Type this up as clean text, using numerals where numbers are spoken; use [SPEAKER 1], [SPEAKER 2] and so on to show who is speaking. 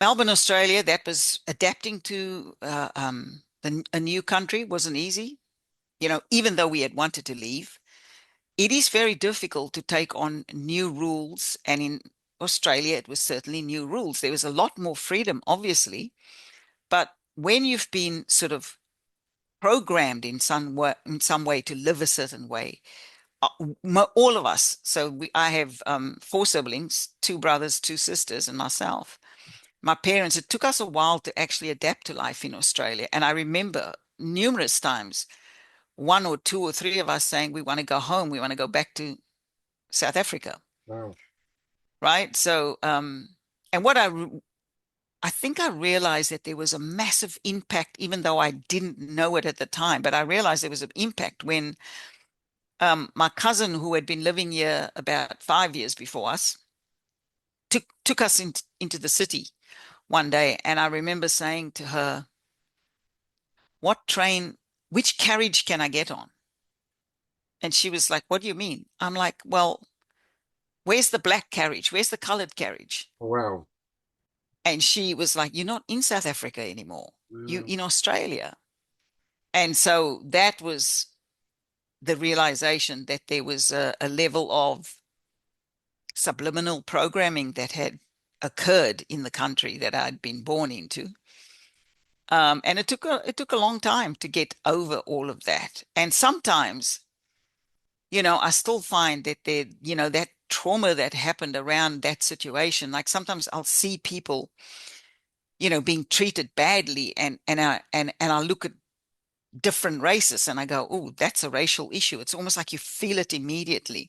[SPEAKER 1] Melbourne, Australia, that was adapting to a new country wasn't easy. Even though we had wanted to leave, it is very difficult to take on new rules. And in Australia, it was certainly new rules. There was a lot more freedom, obviously. But when you've been sort of programmed in some way to live a certain way, uh, all of us. So I have four siblings, two brothers, two sisters, and myself. My parents, it took us a while to actually adapt to life in Australia. And I remember numerous times, one or two or three of us saying, we want to go home, we want to go back to South Africa,
[SPEAKER 2] Wow.
[SPEAKER 1] right? So, and I think I realized that there was a massive impact, even though I didn't know it at the time, but I realized there was an impact when my cousin, who had been living here about 5 years before us, took us into the city one day. And I remember saying to her, what train, which carriage can I get on? And she was like, what do you mean? I'm like, well, where's the black carriage? Where's the colored carriage?
[SPEAKER 2] Wow.
[SPEAKER 1] And she was like, you're not in South Africa anymore. You're
[SPEAKER 2] Wow.
[SPEAKER 1] in Australia. And so that was the realization that there was a level of subliminal programming that had occurred in the country that I'd been born into. And it took a long time to get over all of that. And sometimes, I still find that that trauma that happened around that situation, like sometimes I'll see people, being treated badly, and I look at different races and I go, oh, that's a racial issue. It's almost like you feel it immediately.